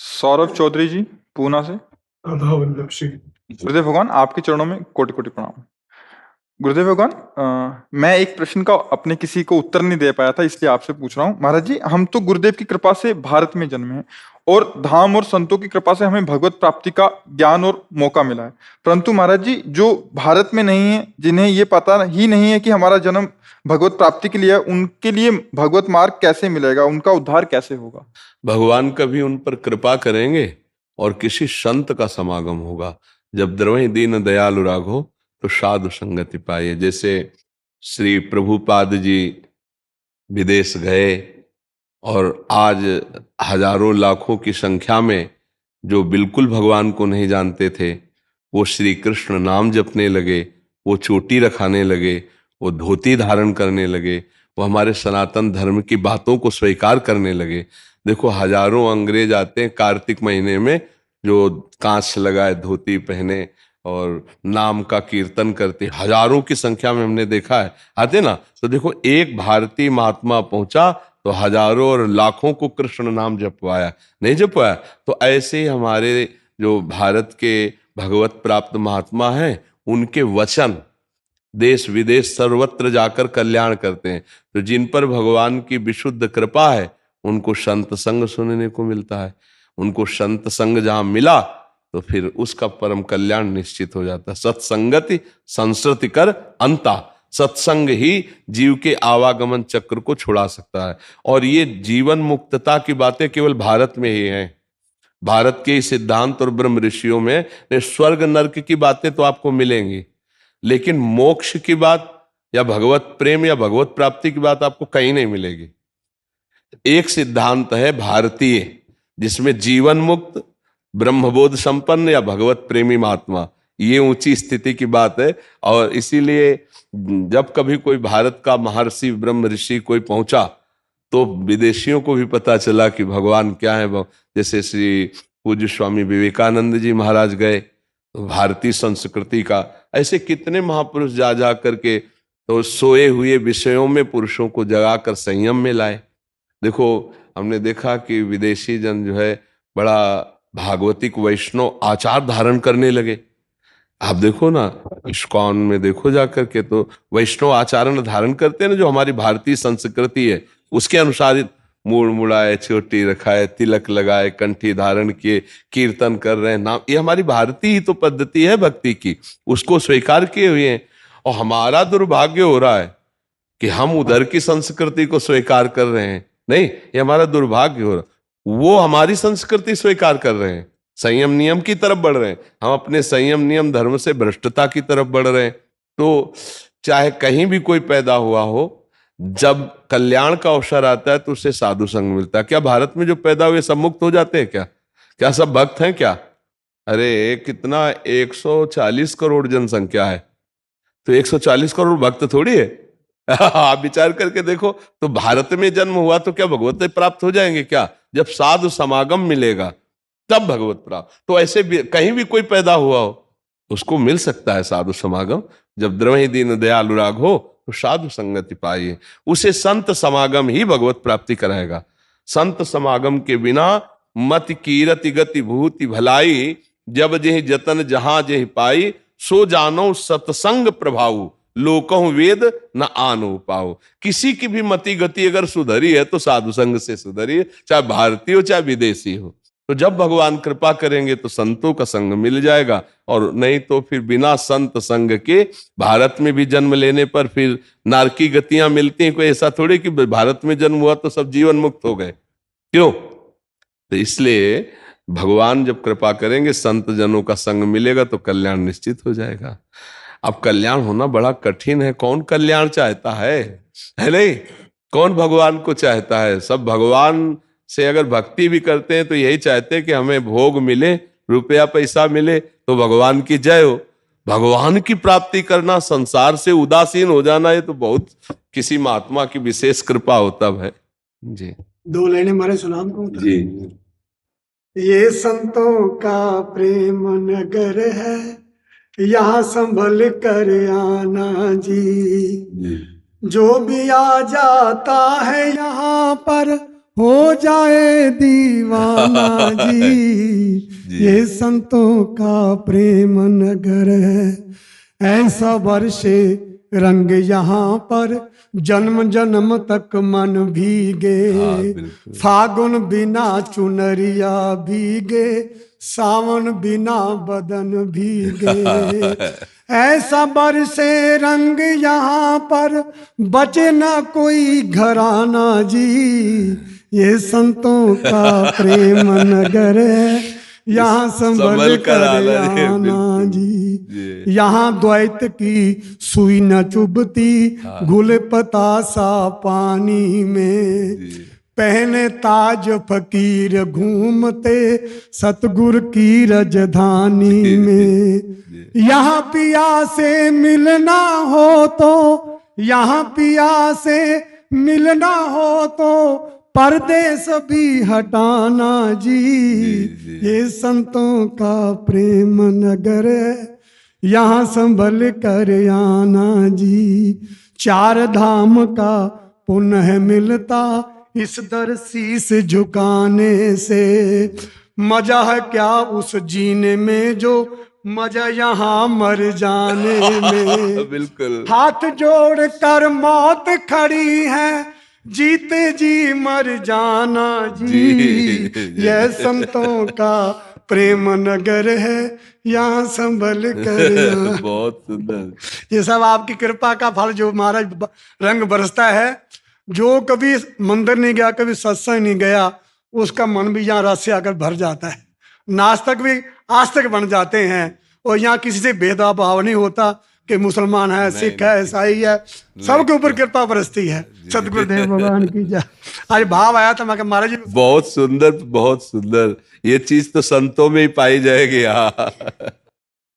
सौरभ चौधरी जी, पूना से। राधा वल्लभ सिंह। गुरुदेव भगवान, आपके चरणों में कोटि कोटि प्रणाम। गुरुदेव भगवान, मैं एक प्रश्न का अपने किसी को उत्तर नहीं दे पाया था, इसलिए आपसे पूछ रहा हूँ। महाराज जी, हम तो गुरुदेव की कृपा से भारत में जन्मे हैं और धाम और संतों की कृपा से हमें भगवत प्राप्ति का ज्ञान और मौका मिला है। परंतु महाराज जी, जो भारत में नहीं है, जिन्हें ये पता ही नहीं है कि हमारा जन्म भगवत प्राप्ति के लिए है, उनके लिए भगवत मार्ग कैसे मिलेगा, उनका उद्धार कैसे होगा? भगवान कभी उन पर कृपा करेंगे और किसी संत का समागम होगा। जब द्रवहि दीन दयालु राघो तो साधु संगति पाए। जैसे श्री प्रभुपाद जी विदेश गए और आज हजारों लाखों की संख्या में जो बिल्कुल भगवान को नहीं जानते थे, वो श्री कृष्ण नाम जपने लगे, वो चोटी रखाने लगे, वो धोती धारण करने लगे, वो हमारे सनातन धर्म की बातों को स्वीकार करने लगे। देखो, हजारों अंग्रेज आते हैं कार्तिक महीने में, जो कांच लगाए धोती पहने और नाम का कीर्तन करते, हजारों की संख्या में हमने देखा है आते ना। तो देखो, एक भारतीय महात्मा पहुंचा तो हजारों और लाखों को कृष्ण नाम जपवाया, नहीं जपवाया? तो ऐसे ही हमारे जो भारत के भगवत प्राप्त महात्मा हैं, उनके वचन देश विदेश सर्वत्र जाकर कल्याण करते हैं। तो जिन पर भगवान की विशुद्ध कृपा है, उनको संत संग सुनने को मिलता है। उनको संत संग जहां मिला तो फिर उसका परम कल्याण निश्चित हो जाता है। सत्संगति संस्कृति कर अंता, सत्संग ही जीव के आवागमन चक्र को छुड़ा सकता है। और ये जीवन मुक्तता की बातें केवल भारत में ही हैं। भारत के सिद्धांत और ब्रह्म ऋषियों में स्वर्ग नरक की बातें तो आपको मिलेंगी, लेकिन मोक्ष की बात या भगवत प्रेम या भगवत प्राप्ति की बात आपको कहीं नहीं मिलेगी। एक सिद्धांत है भारतीय, जिसमें जीवन मुक्त, ब्रह्मबोध संपन्न या भगवत प्रेमी महात्मा, ये ऊंची स्थिति की बात है। और इसीलिए जब कभी कोई भारत का महर्षि ब्रह्म ऋषि कोई पहुंचा तो विदेशियों को भी पता चला कि भगवान क्या है। जैसे श्री पूज्य स्वामी विवेकानंद जी महाराज गए, तो भारतीय संस्कृति का ऐसे कितने महापुरुष जा जा करके तो सोए हुए विषयों में पुरुषों को जगाकर संयम में लाए। देखो, हमने देखा कि विदेशी जन जो है बड़ा भागवतिक वैष्णव आचार धारण करने लगे। आप देखो ना, इस्कॉन में देखो जाकर के, तो वैष्णव आचरण धारण करते हैं ना, जो हमारी भारतीय संस्कृति है उसके अनुसार मूड़ मुड़ाए, चोटी रखाए, तिलक लगाए, कंठी धारण किए, कीर्तन कर रहे हैं, नाम, ये हमारी भारतीय ही तो पद्धति है भक्ति की, उसको स्वीकार किए हुए हैं। और हमारा दुर्भाग्य हो रहा है कि हम उधर की संस्कृति को स्वीकार कर रहे हैं। नहीं, ये हमारा दुर्भाग्य हो रहा, वो हमारी संस्कृति स्वीकार कर रहे हैं, संयम नियम की तरफ बढ़ रहे हैं, हम अपने संयम नियम धर्म से भ्रष्टता की तरफ बढ़ रहे हैं। तो चाहे कहीं भी कोई पैदा हुआ हो, जब कल्याण का अवसर आता है तो उससे साधु संग मिलता है। क्या भारत में जो पैदा हुए सब मुक्त हो जाते हैं क्या? क्या सब भक्त हैं क्या? अरे कितना 140 करोड़ जनसंख्या है, तो 140 करोड़ भक्त थोड़ी है। आप विचार करके देखो, तो भारत में जन्म हुआ तो क्या भगवत प्राप्त हो जाएंगे क्या? जब साधु समागम मिलेगा तब भगवत प्राप्त। तो ऐसे भी कहीं भी कोई पैदा हुआ हो उसको मिल सकता है साधु समागम। जब द्रवहि दीन दयालु राघो तो साधु संगति पाइए, उसे संत समागम ही भगवत प्राप्ति कराएगा। संत समागम के बिना मत कीरति गति भूति भलाई, जब जेहि जतन जहां जेहि पाई, सो जानो सत्संग प्रभाव, लोकहु वेद न आनो पाओ। किसी की भी मति गति अगर सुधरी है तो साधु संग से सुधरी है, चाहे भारतीय हो चाहे विदेशी हो। तो जब भगवान कृपा करेंगे तो संतों का संग मिल जाएगा, और नहीं तो फिर बिना संत संग के भारत में भी जन्म लेने पर फिर नारकी गतियां मिलती हैं। कोई ऐसा थोड़ी कि भारत में जन्म हुआ तो सब जीवन मुक्त हो गए, क्यों? तो इसलिए भगवान जब कृपा करेंगे, संत जनों का संग मिलेगा तो कल्याण निश्चित हो जाएगा। अब कल्याण होना बड़ा कठिन है। कौन कल्याण चाहता है नहीं? कौन भगवान को चाहता है? सब भगवान से अगर भक्ति भी करते हैं तो यही चाहते हैं कि हमें भोग मिले, रुपया पैसा मिले, तो भगवान की जय हो। भगवान की प्राप्ति करना, संसार से उदासीन हो जाना, ये तो बहुत किसी महात्मा की विशेष कृपा होता है जी। दो लाइनें हमारे सुनाम को जी। ये संतों का प्रेम नगर है, यहाँ संभल कर आना जी। जो भी आ जाता है यहाँ पर हो जाए दीवाना जी। ये संतों का प्रेम नगर है, ऐसा बरसे रंग यहाँ पर जन्म जन्म तक मन भीगे। बिल्कुल। फागुन बिना चुनरिया भीगे, सावन बिना बदन भीगे। ऐसा बरसे रंग यहाँ पर बचे ना कोई घराना जी। ये संतों का प्रेम नगर है, यहाँ संभल कर आना जी। यहाँ द्वैत की सुई न चुभती, घुल पतासा पानी में। पहने ताज फकीर घूमते सतगुर की राजधानी में। यहाँ पिया से मिलना हो तो, यहाँ पिया से मिलना हो तो परदेश भी हटाना जी। ये संतों का प्रेम नगर है, यहाँ संभल कर आना जी। चार धाम का पुण्य मिलता इस दर शीस झुकाने से। मजा है क्या उस जीने में जो मजा यहाँ मर जाने में। बिल्कुल। हाथ जोड़ कर मौत खड़ी है, जीते जी मर जाना जी। यह संतों का प्रेम नगर है, यहाँ संभल कर। बहुत सुंदर। ये सब आपकी कृपा का फल जो महाराज रंग बरसता है। जो कभी मंदिर नहीं गया, कभी सत्संग नहीं गया, उसका मन भी यहाँ रस से आकर भर जाता है। नास्तिक भी आस्तिक बन जाते हैं। और यहाँ किसी से भेदभाव नहीं होता कि मुसलमान है, सिख है, ईसाई है, सबके ऊपर कृपा बरसती है। सतगुरुदेव भगवान की जय। आज भाव आया था, मैं कहा महाराज जी बहुत सुंदर, बहुत सुंदर। ये चीज तो संतों में ही पाई जाएगी। हाँ।